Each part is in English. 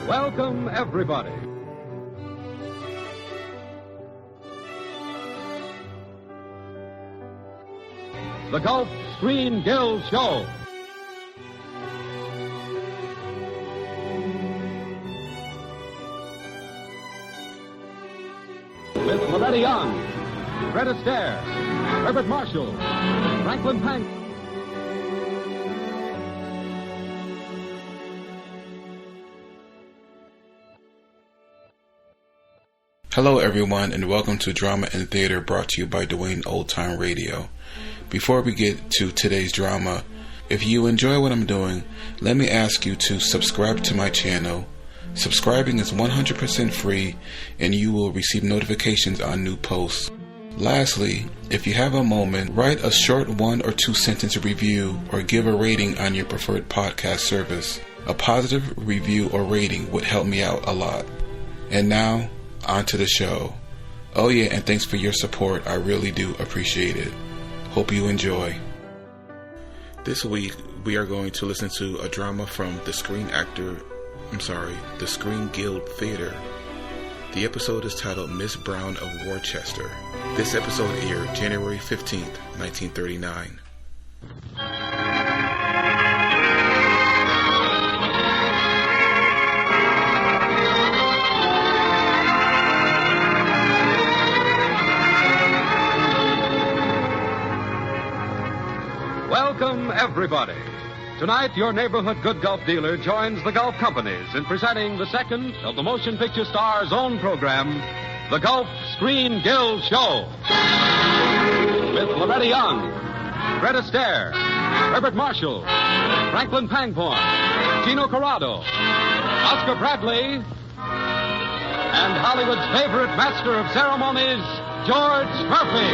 Welcome, everybody. The Gulf Screen Guild Show. With Loretta Young, Fred Astaire, Herbert Marshall, Franklin Pangborn. Hello everyone, and welcome to Drama and Theater, brought to you by Dwayne Old Time Radio. Before we get to today's drama, if you enjoy what I'm doing, let me ask you to subscribe to my channel. Subscribing is 100% free, and you will receive notifications on new posts. Lastly, if you have a moment, write a short 1 or 2 sentence review or give a rating on your preferred podcast service. A positive review or rating would help me out a lot. And now, on to the show. Oh yeah, and thanks for your support. I really do appreciate it. Hope you enjoy. This week, we are going to listen to a drama from the Screen Guild Theater. The episode is titled Miss Brown of Worcester. This episode aired January 15th, 1939. Welcome, everybody. Tonight, your neighborhood good Gulf dealer joins the Gulf companies in presenting the second of the Motion Picture Star's own program, the Gulf Screen Guild Show. With Loretta Young, Fred Astaire, Herbert Marshall, Franklin Pangborn, Gino Colotto, Oscar Bradley, and Hollywood's favorite master of ceremonies, George Murphy.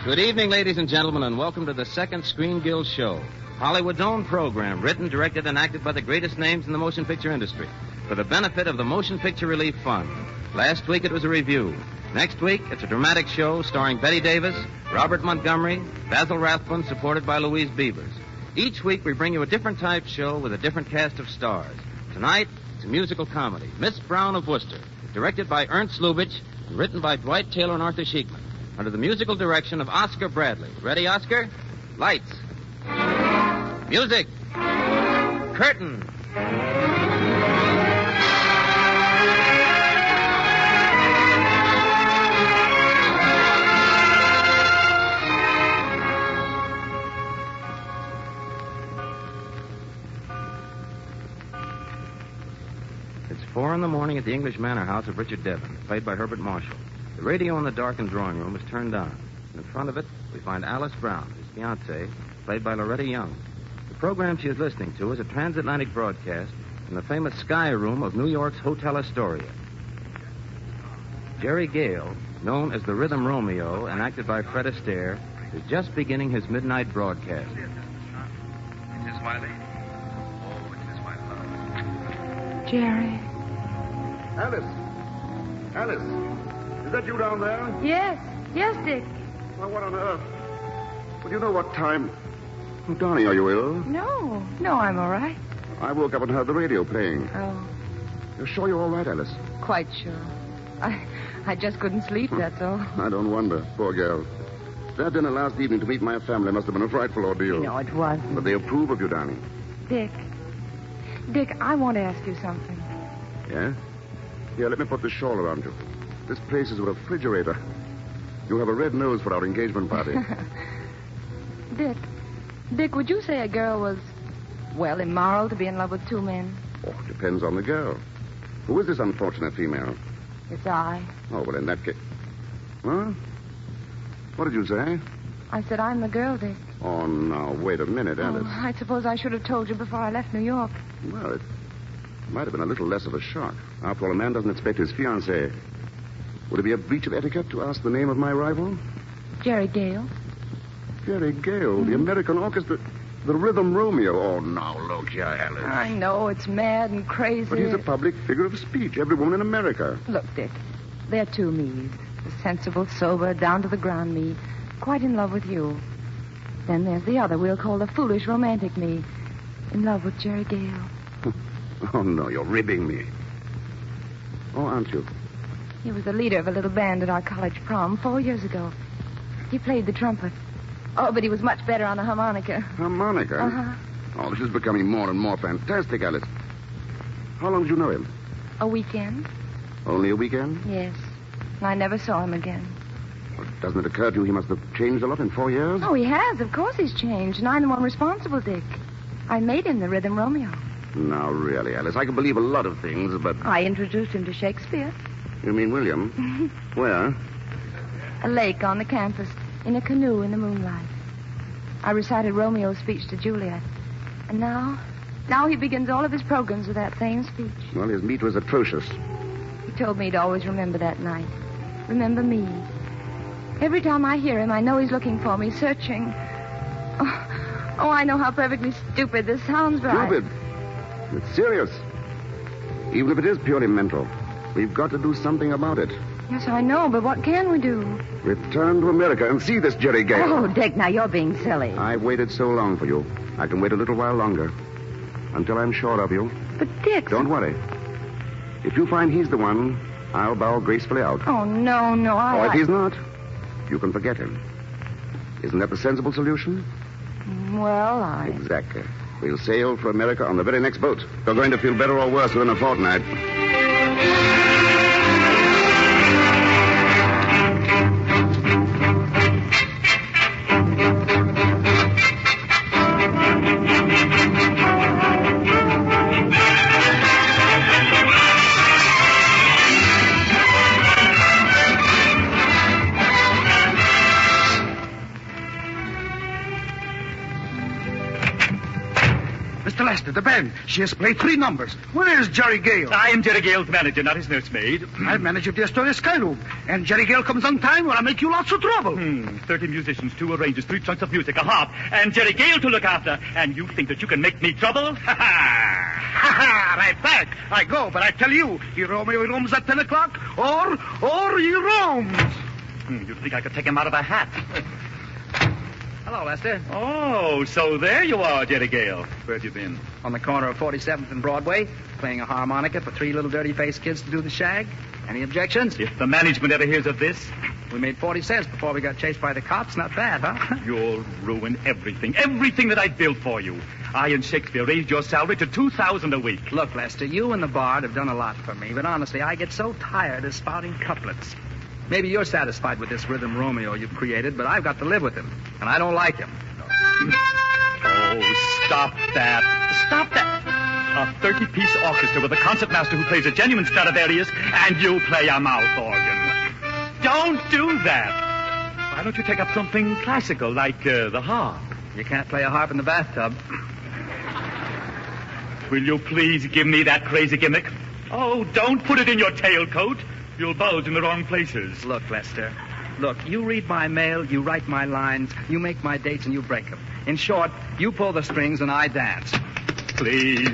Good evening, ladies and gentlemen, and welcome to the second Screen Guild Show, Hollywood's own program, written, directed, and acted by the greatest names in the motion picture industry, for the benefit of the Motion Picture Relief Fund. Last week it was a review. Next week it's a dramatic show starring Betty Davis, Robert Montgomery, Basil Rathbun, supported by Louise Beavers. Each week we bring you a different type show with a different cast of stars. Tonight it's a musical comedy, Miss Brown of Worcester, directed by Ernst Lubitsch and written by Dwight Taylor and Arthur Sheikman, under the musical direction of Oscar Bradley. Ready, Oscar? Lights. Music. Curtain. It's 4 a.m. at the English Manor House of Richard Devon, played by Herbert Marshall. The radio in the darkened drawing room is turned on. In front of it, we find Alice Brown, his fiancée, played by Loretta Young. The program she is listening to is a transatlantic broadcast from the famous Sky Room of New York's Hotel Astoria. Jerry Gale, known as the Rhythm Romeo and acted by Fred Astaire, is just beginning his midnight broadcast. It is my lady. Oh, it is my love. Jerry. Alice. Is that you down there? Yes, Dick. Well, what on earth? Well, do you know what time? Oh, darling, are you ill? No, I'm all right. I woke up and heard the radio playing. Oh, You're sure you're all right, Alice? quite sure. I just couldn't sleep, that's all. I don't wonder. Poor girl. That dinner last evening to meet my family must have been a frightful ordeal. No, it wasn't. But they approve of you, darling. Dick, I want to ask you something. Yeah? Here, let me put the shawl around you. This place is a refrigerator. You have a red nose for our engagement party. Dick, would you say a girl was, immoral to be in love with 2 men? Oh, depends on the girl. Who is this unfortunate female? It's I. Oh, well, in that case... Huh? What did you say? I said I'm the girl, Dick. Oh, now, wait a minute, Alice. I suppose I should have told you before I left New York. Well, it might have been a little less of a shock. After all, a man doesn't expect his fiancée. Would it be a breach of etiquette to ask the name of my rival? Jerry Gale. Jerry Gale, the American orchestra, the Rhythm Romeo. Oh, now, look here, Alice. I know, it's mad and crazy. But he's a public figure of speech. Every woman in America. Look, Dick, there are 2 me's. The sensible, sober, down-to-the-ground me. quite in love with you. Then there's the other we'll call the foolish romantic me, in love with Jerry Gale. Oh, no, you're ribbing me. Oh, aren't you? He was the leader of a little band at our college prom 4 years ago. He played the trumpet. Oh, but he was much better on the harmonica. Harmonica? Uh-huh. Oh, this is becoming more and more fantastic, Alice. How long did you know him? A weekend? Only a weekend? Yes. And I never saw him again. Well, doesn't it occur to you he must have changed a lot in 4 years? Oh, he has. Of course he's changed. And I'm the one responsible, Dick. I made him the Rhythm Romeo. Now, really, Alice, I can believe a lot of things, but... I introduced him to Shakespeare. You mean William? Where? A lake on the campus, in a canoe in the moonlight. I recited Romeo's speech to Juliet. And now he begins all of his programs with that same speech. Well, his meat was atrocious. He told me to always remember that night. Remember me. Every time I hear him, I know he's looking for me, searching. Oh, I know how perfectly stupid this sounds, but Stupid? It's serious. Even if it is purely mental, we've got to do something about it. Yes, I know, but what can we do? Return to America and see this Jerry Gale. Oh, Dick, now you're being silly. I've waited so long for you. I can wait a little while longer. Until I'm sure of you. But, Dick... Don't worry. If you find he's the one, I'll bow gracefully out. Oh, no, Oh, if he's not, you can forget him. Isn't that the sensible solution? Well, Exactly. We'll sail for America on the very next boat. You're going to feel better or worse within a fortnight. Mr. Lester, the band. She has played 3 numbers. Where is Jerry Gale? I am Jerry Gale's manager, not his nursemaid. I'm manager of the Astaire Sky Room. And Jerry Gale comes on time or I'll make you lots of trouble. 30 musicians, 2 arrangers, 3 trunks of music, a harp, and Jerry Gale to look after. And you think that you can make me trouble? Ha ha! Ha ha! Right back. I go, but I tell you, he roams at 10 o'clock or he roams. You think I could take him out of a hat? Hello, Lester. Oh, so there you are, Jerry Gale. Where have you been? On the corner of 47th and Broadway, playing a harmonica for 3 little dirty-faced kids to do the shag. Any objections? If the management ever hears of this... We made 40 cents before we got chased by the cops. Not bad, huh? You'll ruin everything that I built for you. I and Shakespeare raised your salary to $2,000 a week. Look, Lester, you and the Bard have done a lot for me, but honestly, I get so tired of spouting couplets. Maybe you're satisfied with this Rhythm Romeo you've created, but I've got to live with him, and I don't like him. Oh, stop that. Stop that. A 30-piece orchestra with a concertmaster who plays a genuine Stradivarius, and you play a mouth organ. Don't do that. Why don't you take up something classical, like the harp? You can't play a harp in the bathtub. Will you please give me that crazy gimmick? Oh, don't put it in your tailcoat. You'll bulge in the wrong places. Look, Lester. Look, you read my mail, you write my lines, you make my dates, and you break them. In short, you pull the strings and I dance. Please,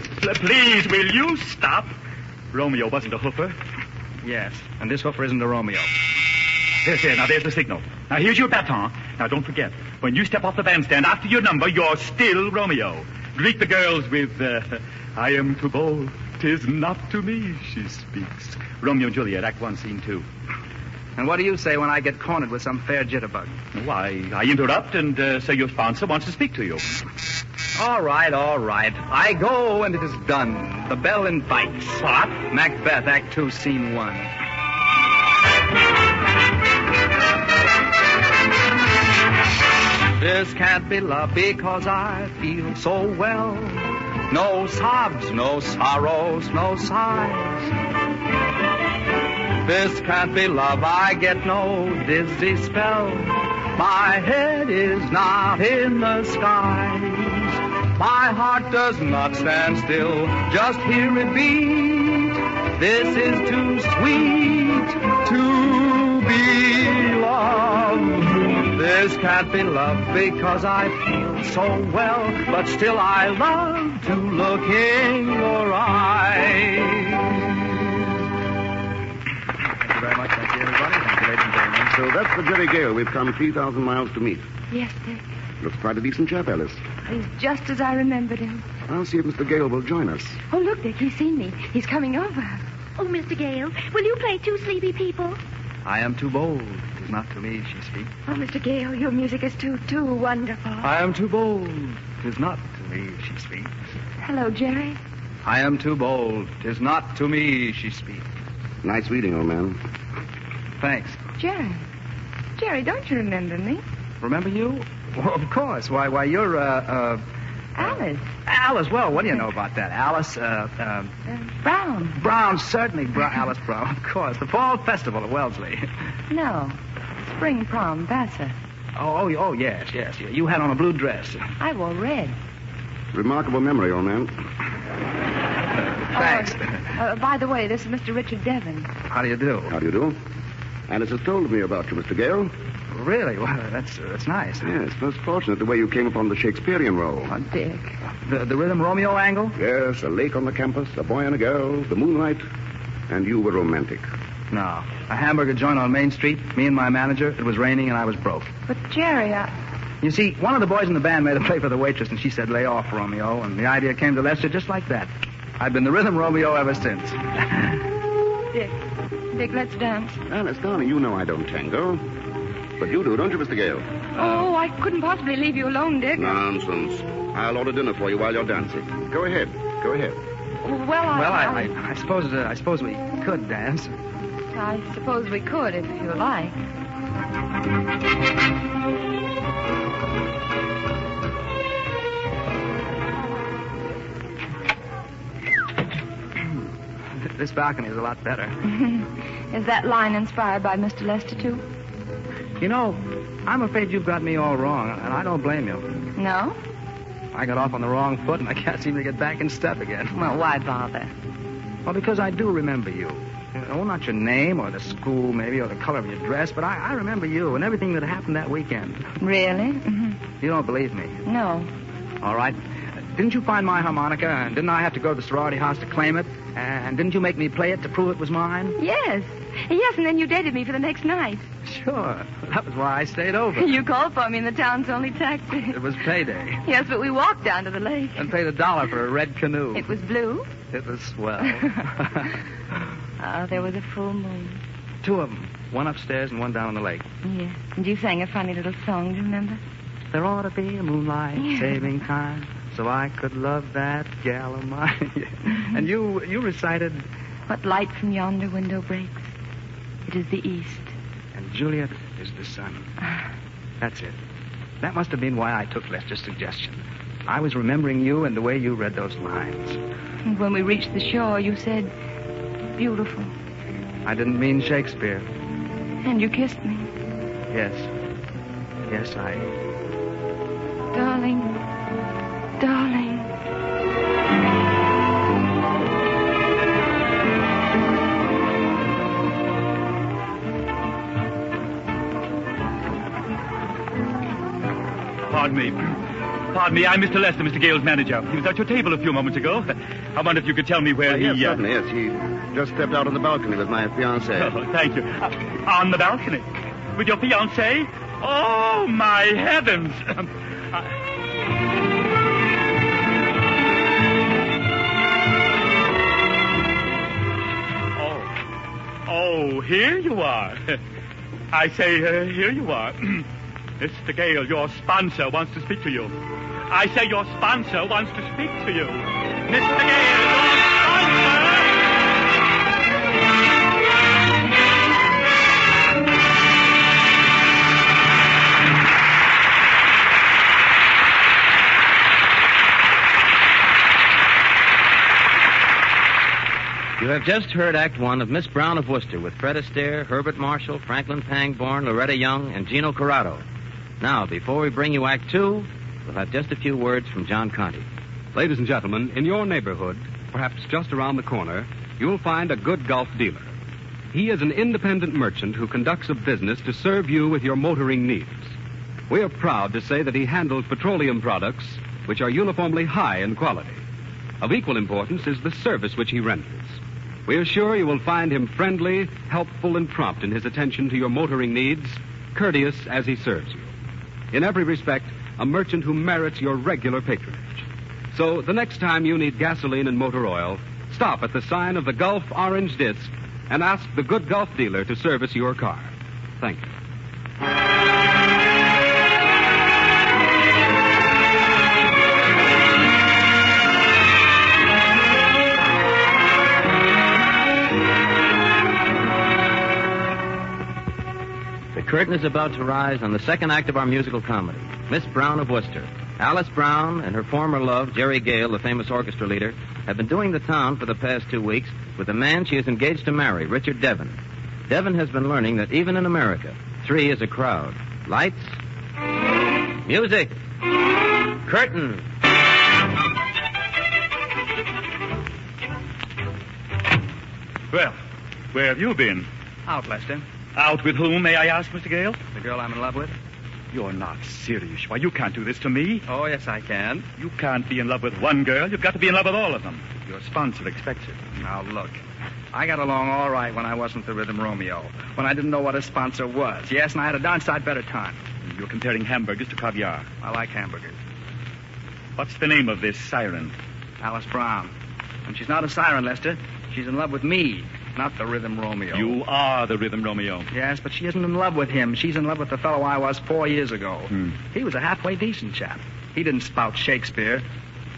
will you stop? Romeo wasn't a hoofer. Yes, and this hoofer isn't a Romeo. There, now there's the signal. Now here's your baton. Now don't forget, when you step off the bandstand after your number, you're still Romeo. Greet the girls with, I am too bold, 'tis not to me she speaks. Romeo and Juliet, Act 1, Scene 2. And what do you say when I get cornered with some fair jitterbug? Why, I interrupt and say your sponsor wants to speak to you. All right. I go and it is done. The bell invites. What? Macbeth, Act 2, Scene 1. This can't be love because I feel so well. No sobs, no sorrows, no sighs. This can't be love, I get no dizzy spell. My head is not in the skies. My heart does not stand still, just hear it beat. This is too sweet to be loved. This can't be love because I feel so well, but still I love to look in your eyes. Thank you very much. Thank you, everybody. Thank you, ladies and gentlemen. So that's the Jerry Gale we've come 3,000 miles to meet. Yes, Dick. Looks quite a decent chap, Alice. He's just as I remembered him. I'll see if Mr. Gale will join us. Oh, look, Dick, he's seen me. He's coming over. Oh, Mr. Gale, will you play Two Sleepy People? I am too bold. It is not to me she speaks. Oh, Mr. Gale, your music is too wonderful. I am too bold. It is not to me she speaks. Hello, Jerry. I am too bold. 'Tis not to me she speaks. Nice reading, old man. Thanks. Jerry, don't you remember me? Remember you? Well, of course. Why, you're, Alice. Alice, well, what do you know about that? Alice, Brown. Brown, certainly. Alice Brown, of course. The Fall Festival at Wellesley. No. Spring prom, Vassar. Oh, yes. You had on a blue dress. I wore red. Remarkable memory, old man. Thanks. By the way, this is Mr. Richard Devon. How do you do? How do you do? Alice has told me about you, Mr. Gale. Really? Well, that's nice. Yes, most fortunate the way you came upon the Shakespearean role. Oh, Dick. The Rhythm Romeo angle? Yes, a lake on the campus, a boy and a girl, the moonlight, and you were romantic. No. A hamburger joint on Main Street, me and my manager. It was raining and I was broke. But, Jerry, You see, one of the boys in the band made a play for the waitress, and she said, lay off, Romeo, and the idea came to Lester just like that. I've been the Rhythm Romeo ever since. Dick, let's dance. Alice, darling, you know I don't tango. But you do, don't you, Mr. Gale? Oh, I couldn't possibly leave you alone, Dick. Nonsense. I'll order dinner for you while you're dancing. Go ahead. Well, I suppose we could dance. I suppose we could, if you like. This balcony is a lot better. Is that line inspired by Mr. Lester, too? You know, I'm afraid you've got me all wrong, and I don't blame you. No? I got off on the wrong foot, and I can't seem to get back in step again. Well, why bother? Well, because I do remember you. Oh, not your name or the school, maybe, or the color of your dress, but I remember you and everything that happened that weekend. Really? Mm-hmm. You don't believe me? No. All right. Didn't you find my harmonica, and didn't I have to go to the sorority house to claim it? And didn't you make me play it to prove it was mine? Yes, and then you dated me for the next night. Sure. That was why I stayed over. You called for me in the town's only taxi. It was payday. Yes, but we walked down to the lake. And paid $1 for a red canoe. It was blue? It was swell. There was a full moon. 2 of them. One upstairs and one down on the lake. Yeah. And you sang a funny little song, do you remember? There ought to be a moonlight saving time, so I could love that gal of mine. And you recited... What light from yonder window breaks? It is the east. And Juliet is the sun. That's it. That must have been why I took Lester's suggestion. I was remembering you and the way you read those lines. And when we reached the shore, you said, beautiful. I didn't mean Shakespeare. And you kissed me. Yes. Yes, I... Darling. Pardon me, I'm Mr. Lester, Mr. Gale's manager. He was at your table a few moments ago. I wonder if you could tell me where he... Certainly, yes. He just stepped out on the balcony with my fiancée. Oh, thank you. On the balcony? With your fiancée? Oh, my heavens! Oh, here you are. I say, here you are. Mr. Gale, your sponsor wants to speak to you. I say your sponsor wants to speak to you. Mr. Gale, your sponsor! You have just heard Act One of Miss Brown of Worcester with Fred Astaire, Herbert Marshall, Franklin Pangborn, Loretta Young, and Gino Colotto. Now, before we bring you Act Two, we'll have just a few words from John Conte. Ladies and gentlemen, in your neighborhood, perhaps just around the corner, you'll find a good Gulf dealer. He is an independent merchant who conducts a business to serve you with your motoring needs. We are proud to say that he handles petroleum products which are uniformly high in quality. Of equal importance is the service which he renders. We are sure you will find him friendly, helpful, and prompt in his attention to your motoring needs, courteous as he serves you. In every respect, a merchant who merits your regular patronage. So the next time you need gasoline and motor oil, stop at the sign of the Gulf orange disc and ask the good Gulf dealer to service your car. Thank you. The curtain is about to rise on the second act of our musical comedy, Miss Brown of Worcester. Alice Brown and her former love, Jerry Gale, the famous orchestra leader, have been doing the town for the past 2 weeks with a man she is engaged to marry, Richard Devon. Devon has been learning that even in America, 3 is a crowd. Lights, music, curtain. Well, where have you been? Out, Lester. Out with whom, may I ask, Mr. Gale? The girl I'm in love with. You're not serious. Why, you can't do this to me. Oh, yes, I can. You can't be in love with one girl. You've got to be in love with all of them. Your sponsor expects it. Now, look. I got along all right when I wasn't the Rhythm Romeo. When I didn't know what a sponsor was. Yes, and I had a darn sight better time. You're comparing hamburgers to caviar. I like hamburgers. What's the name of this siren? Alice Brown. And she's not a siren, Lester. She's in love with me, not the Rhythm Romeo. You are the Rhythm Romeo. Yes, but she isn't in love with him. She's in love with the fellow I was 4 years ago. He was a halfway decent chap. He didn't spout Shakespeare,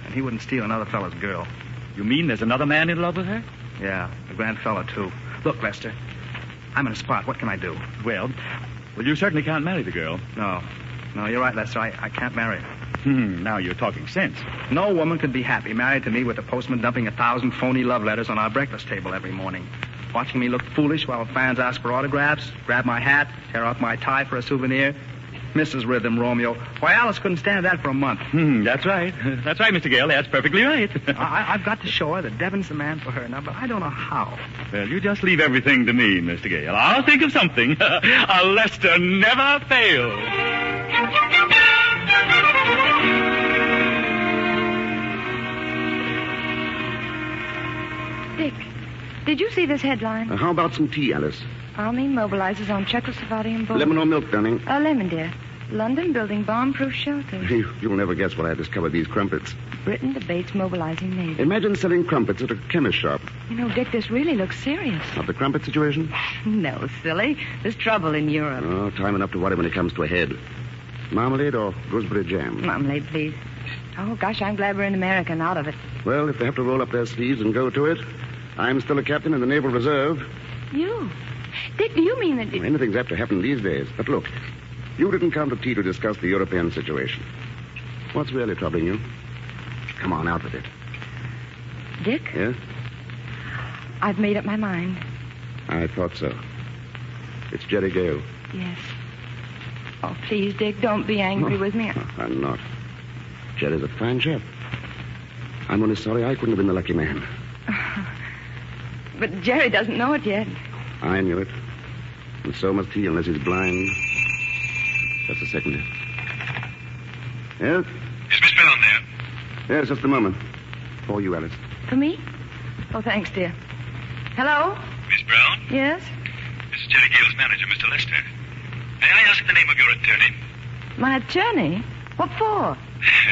and he wouldn't steal another fellow's girl. You mean there's another man in love with her? Yeah, a grand fellow, too. Look, Lester, I'm in a spot. What can I do? Well, you certainly can't marry the girl. No, you're right, Lester. I can't marry her. Now you're talking sense. No woman could be happy married to me with the postman dumping 1,000 phony love letters on our breakfast table every morning. Watching me look foolish while fans ask for autographs, grab my hat, tear off my tie for a souvenir. Mrs. Rhythm Romeo. Why, Alice couldn't stand that for a month. That's right. That's right, Mr. Gale. That's perfectly right. I've got to show her that Devon's the man for her now, but I don't know how. Well, you just leave everything to me, Mr. Gale. I'll think of something. A Lester never fails. Dick, did you see this headline? How about some tea, Alice? Army mobilizes on Czechoslovakian border. Lemon or milk, darling? Lemon, dear. London building bomb-proof shelters. You'll never guess what I discovered these crumpets. Britain debates mobilizing navy. Imagine selling crumpets at a chemist shop. You know, Dick, this really looks serious. Not the crumpet situation? No, silly. There's trouble in Europe. Oh, time enough to worry when it comes to a head. Marmalade or gooseberry jam? Marmalade, please. Oh, gosh, I'm glad we're in America and out of it. Well, if they have to roll up their sleeves and go to it, I'm still a captain in the Naval Reserve. You? Dick, do you mean that... Anything's apt to happen these days. But look, you didn't come to tea to discuss the European situation. What's really troubling you? Come on, out with it. Dick? Yes? I've made up my mind. I thought so. It's Jerry Gale. Yes. Oh, please, Dick, don't be angry with me. I'm not. Jerry's a fine chap. I'm only sorry I couldn't have been the lucky man. But Jerry doesn't know it yet. I knew it. And so must he, unless he's blind. Just a second. Yes? Is Miss Brown there? Yes, just a moment. For you, Alice. For me? Oh, thanks, dear. Hello? Miss Brown? Yes? This is Jerry Gale's manager, Mr. Lester. May I ask the name of your attorney? My attorney? What for?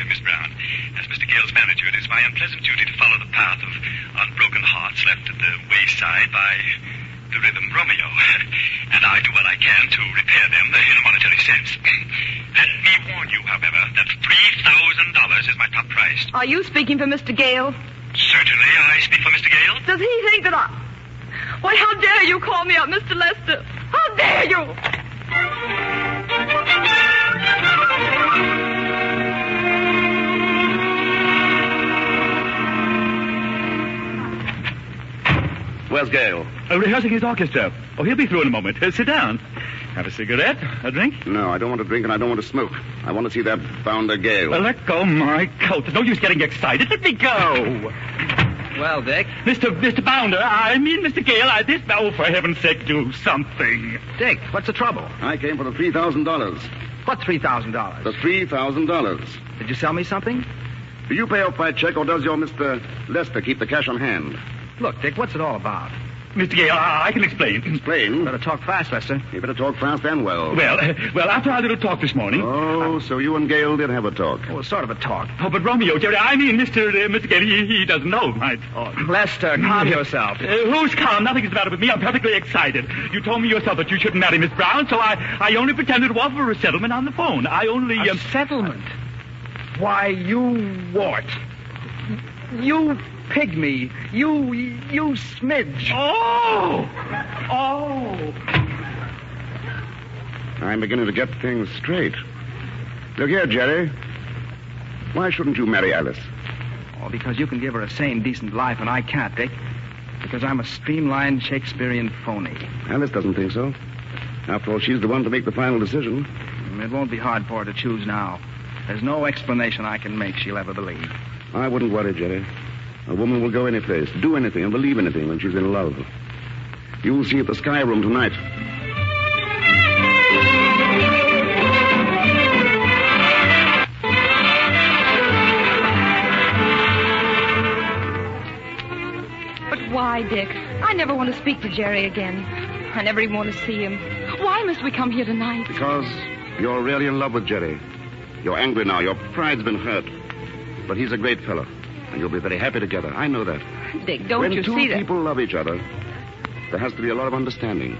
Miss Brown, as Mr. Gale's manager, it is my unpleasant duty to follow the path of unbroken hearts left at the wayside by the Rhythm Romeo. And I do what I can to repair them in a monetary sense. Let me warn you, however, that $3,000 is my top price. Are you speaking for Mr. Gale? Certainly, I speak for Mr. Gale. Does he think that I... Why, how dare you call me up, Mr. Lester? How dare you? Where's Gale? Rehearsing his orchestra. Oh, he'll be through in a moment. Sit down. Have a cigarette? A drink? No, I don't want to drink and I don't want to smoke. I want to see that bounder Gale. Let go my coat. No use getting excited. Let me go. Well, Dick? Mr. Bounder, I mean Mr. Gale, oh, for heaven's sake, do something. Dick, what's the trouble? I came for the $3,000. What $3,000? The $3,000. Did you sell me something? Do you pay off by check or does your Mr. Lester keep the cash on hand? Look, Dick, what's it all about? Mr. Gale, I can explain. Explain? Better talk fast, Lester. You better talk fast and well. Well, after our little talk this morning... Oh, so you and Gale did have a talk. Well, sort of a talk. Oh, but Romeo, Jerry, I mean, Mr. Gale, he doesn't know my talk. Lester, calm yourself. Who's calm? Nothing's the matter with me. I'm perfectly excited. You told me yourself that you shouldn't marry Miss Brown, so I only pretended to offer a settlement on the phone. I only... A settlement? Why, you wart. You pygmy. You smidge. Oh! I'm beginning to get things straight. Look here, Jerry. Why shouldn't you marry Alice? Oh, because you can give her a sane, decent life, and I can't, Dick. Because I'm a streamlined Shakespearean phony. Alice doesn't think so. After all, she's the one to make the final decision. It won't be hard for her to choose now. There's no explanation I can make she'll ever believe. I wouldn't worry, Jerry. A woman will go any place, do anything, and believe anything when she's in love. You'll see at the Sky Room tonight. But why, Dick? I never want to speak to Jerry again. I never even want to see him. Why must we come here tonight? Because you're really in love with Jerry. You're angry now. Your pride's been hurt. But he's a great fellow. And you'll be very happy together. I know that. Dick, don't you see that? When two people love each other, there has to be a lot of understanding.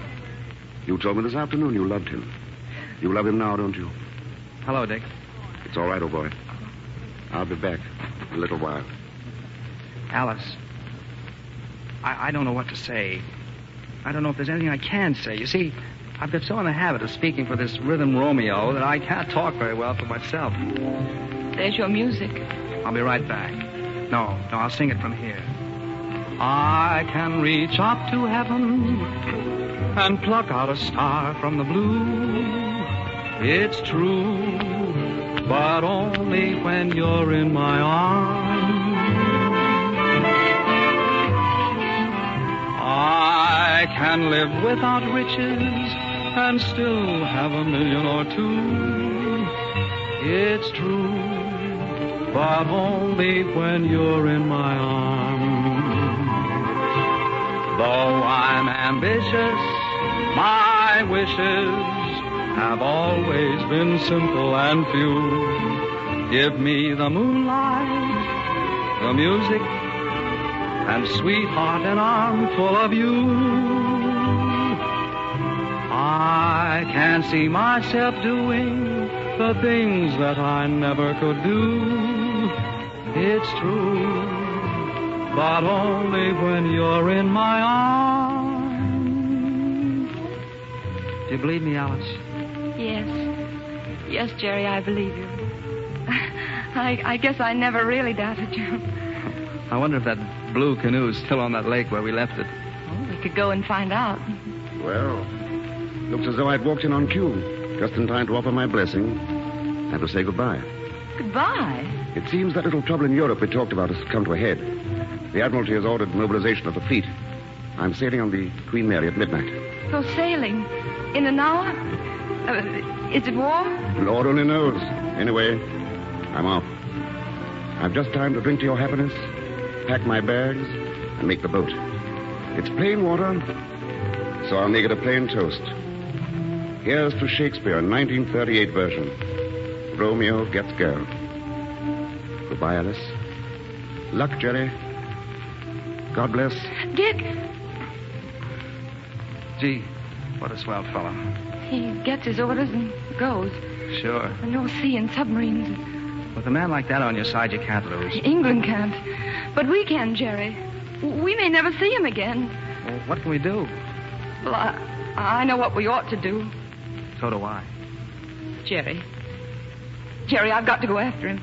You told me this afternoon you loved him. You love him now, don't you? Hello, Dick. It's all right, old boy. I'll be back in a little while. Alice, I don't know what to say. I don't know if there's anything I can say. You see, I've got so in the habit of speaking for this rhythm Romeo that I can't talk very well for myself. There's your music. I'll be right back. No, I'll sing it from here. I can reach up to heaven and pluck out a star from the blue. It's true, but only when you're in my arms. I can live without riches and still have a million or two. It's true, but only when you're in my arms. Though I'm ambitious, my wishes have always been simple and few. Give me the moonlight, the music, and sweetheart, an armful of you. I can see myself doing the things that I never could do. It's true, but only when you're in my arms. Do you believe me, Alice? Yes, Jerry, I believe you. I guess I never really doubted you. I wonder if that blue canoe is still on that lake where we left it. Oh, we could go and find out. Well, looks as though I'd walked in on cue, just in time to offer my blessing and to say goodbye. Goodbye? It seems that little trouble in Europe we talked about has come to a head. The Admiralty has ordered mobilization of the fleet. I'm sailing on the Queen Mary at midnight. So sailing? In an hour? Is it war? Lord only knows. Anyway, I'm off. I've just time to drink to your happiness, pack my bags, and make the boat. It's plain water, so I'll make it a plain toast. Here's to Shakespeare, 1938 version. Romeo gets girl. Goodbye, Alice. Luck, Jerry. God bless. Dick! Gee, what a swell fellow. He gets his orders and goes. Sure. And no sea and submarines. With a man like that on your side, you can't lose. England can't. But we can, Jerry. We may never see him again. Well, what can we do? Well, I know what we ought to do. So do I. Jerry, I've got to go after him.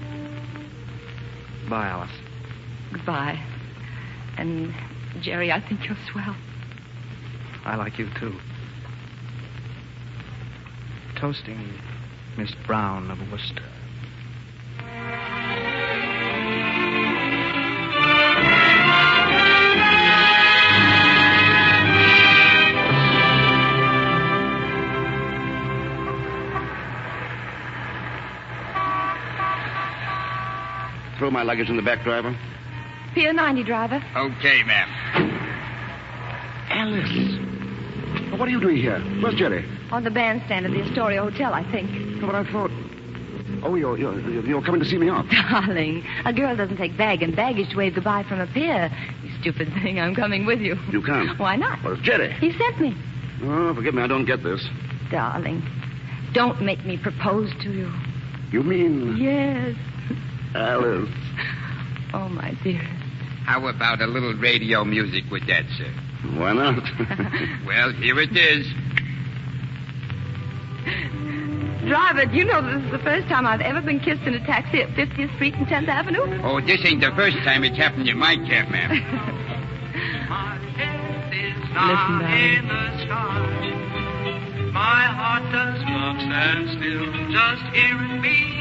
Bye, Alice. Goodbye. And, Jerry, I think you're swell. I like you, too. Toasting Miss Brown of Worcester. Throw my luggage in the back, driver. Pier 90, driver. Okay, ma'am. Alice. Well, what are you doing here? Where's Jerry? On the bandstand at the Astaire Hotel, I think. No, but I thought... Oh, you're coming to see me off. Darling, a girl doesn't take bag and baggage to wave goodbye from a pier. You stupid thing, I'm coming with you. You can't. Why not? Well, it's Jerry. He sent me. Oh, forgive me, I don't get this. Darling, don't make me propose to you. You mean... Yes. Alice. Oh, my dear. How about a little radio music with that, sir? Why not? Well, here it is. Driver, do you know this is the first time I've ever been kissed in a taxi at 50th Street and 10th Avenue? Oh, this ain't the first time it's happened in my cab, ma'am. Listen, darling. My heart does not stand still, just hearing me.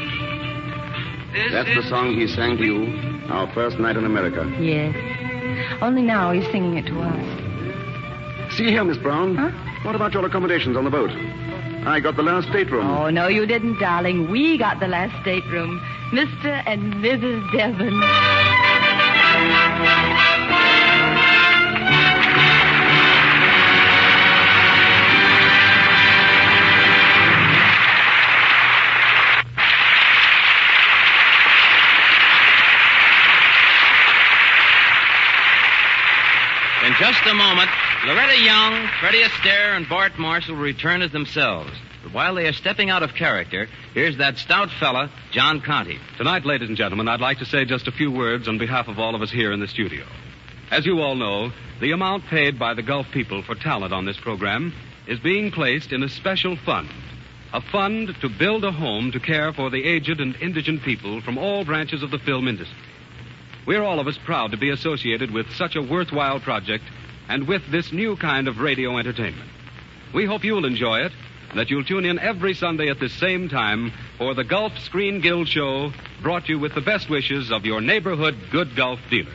That's the song he sang to you, our first night in America. Yes. Only now he's singing it to us. See here, Miss Brown. Huh? What about your accommodations on the boat? I got the last stateroom. Oh, no, you didn't, darling. We got the last stateroom. Mr. and Mrs. Devon. In just a moment, Loretta Young, Freddie Astaire, and Bart Marshall will return as themselves. But while they are stepping out of character, here's that stout fella, John Conte. Tonight, ladies and gentlemen, I'd like to say just a few words on behalf of all of us here in the studio. As you all know, the amount paid by the Gulf people for talent on this program is being placed in a special fund. A fund to build a home to care for the aged and indigent people from all branches of the film industry. We're all of us proud to be associated with such a worthwhile project and with this new kind of radio entertainment. We hope you'll enjoy it and that you'll tune in every Sunday at this same time for the Gulf Screen Guild Show, brought to you with the best wishes of your neighborhood good Gulf dealers.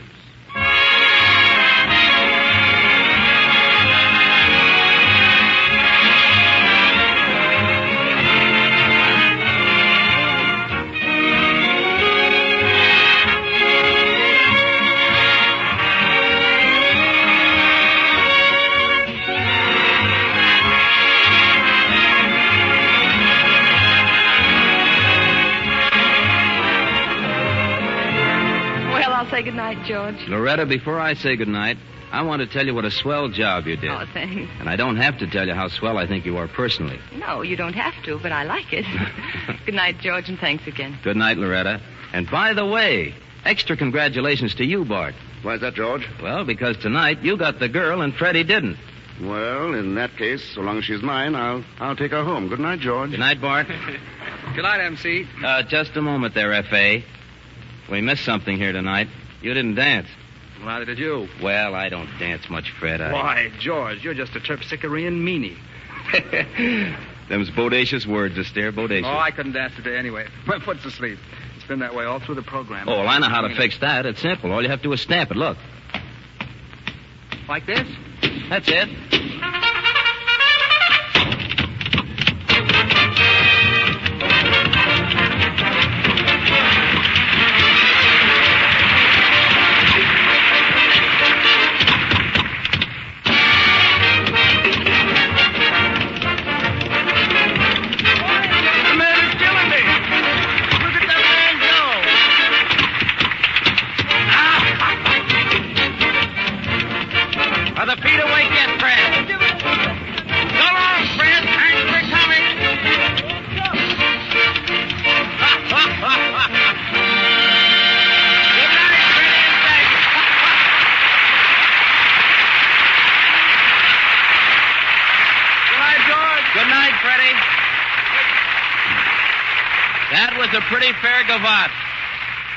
Say goodnight, George. Loretta, before I say goodnight, I want to tell you what a swell job you did. Oh, thanks. And I don't have to tell you how swell I think you are personally. No, you don't have to, but I like it. Good night, George, and thanks again. Good night, Loretta. And by the way, extra congratulations to you, Bart. Why is that, George? Well, because tonight you got the girl and Freddie didn't. Well, in that case, so long as she's mine, I'll take her home. Good night, George. Good night, Bart. Good night, MC. Just a moment there, F.A. We missed something here tonight. You didn't dance. Well, neither did you. Well, I don't dance much, Fred. Why, George, you're just a terpsichorean meanie. Them's bodacious words, Astaire, bodacious. Oh, I couldn't dance today anyway. My foot's asleep. It's been that way all through the program. Oh, well, I know how to fix that. It's simple. All you have to do is stamp it. Look. Like this? That's it.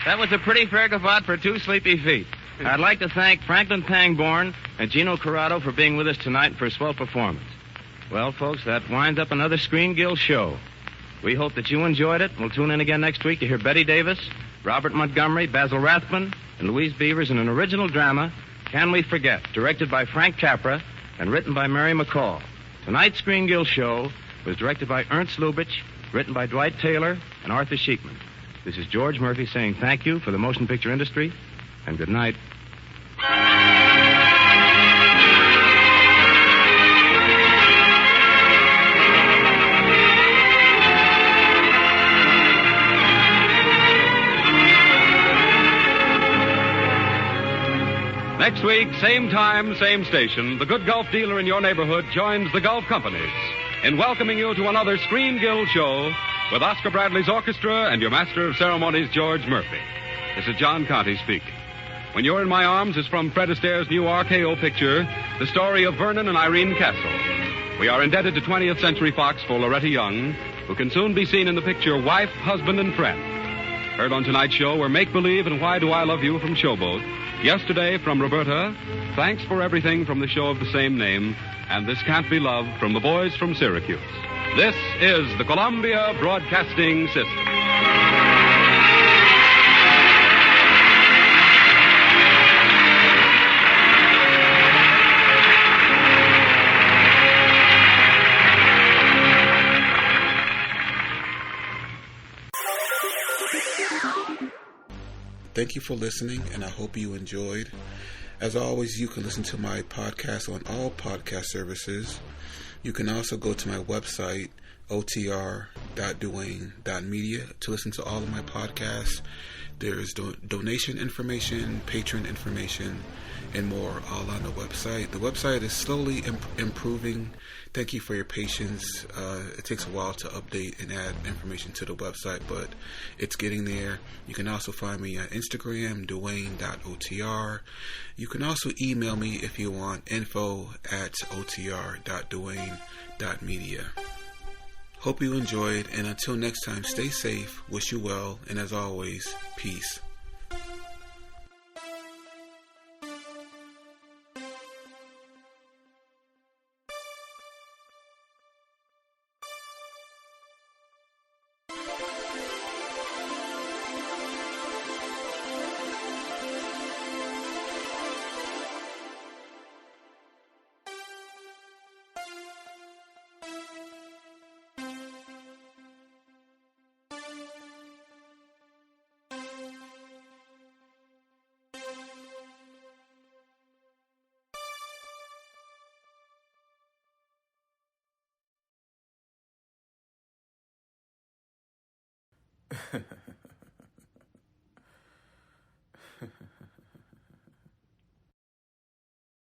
That was a pretty fair gavotte for two sleepy feet. I'd like to thank Franklin Pangborn and Gino Colotto for being with us tonight for a swell performance. Well, folks, that winds up another Screen Guild show. We hope that you enjoyed it. We'll tune in again next week to hear Betty Davis, Robert Montgomery, Basil Rathbun, and Louise Beavers in an original drama, Can We Forget, directed by Frank Capra and written by Mary McCall. Tonight's Screen Guild show was directed by Ernst Lubitsch, written by Dwight Taylor and Arthur Sheikman. This is George Murphy saying thank you for the motion picture industry, and good night. week, same time, same station, the good Gulf dealer in your neighborhood joins the Gulf companies in welcoming you to another Screen Guild show with Oscar Bradley's orchestra and your master of ceremonies, George Murphy. This is John Conte speaking. When You're in My Arms is from Fred Astaire's new RKO picture, the story of Vernon and Irene Castle. We are indebted to 20th Century Fox for Loretta Young, who can soon be seen in the picture Wife, Husband, and Friend. Heard on tonight's show were Make Believe and Why Do I Love You from Showboat. Yesterday from Roberta, Thanks for Everything from the show of the same name, and This Can't Be Love from the Boys from Syracuse. This is the Columbia Broadcasting System. Thank you for listening, and I hope you enjoyed. As always, you can listen to my podcast on all podcast services. You can also go to my website, otr.duane.media, to listen to all of my podcasts. There's donation information, patron information, and more all on the website. The website is slowly improving. Thank you for your patience. It takes a while to update and add information to the website, but it's getting there. You can also find me on Instagram, duane.otr. You can also email me if you want, info@otr.duane.media. Hope you enjoyed, and until next time, stay safe, wish you well, and as always, peace.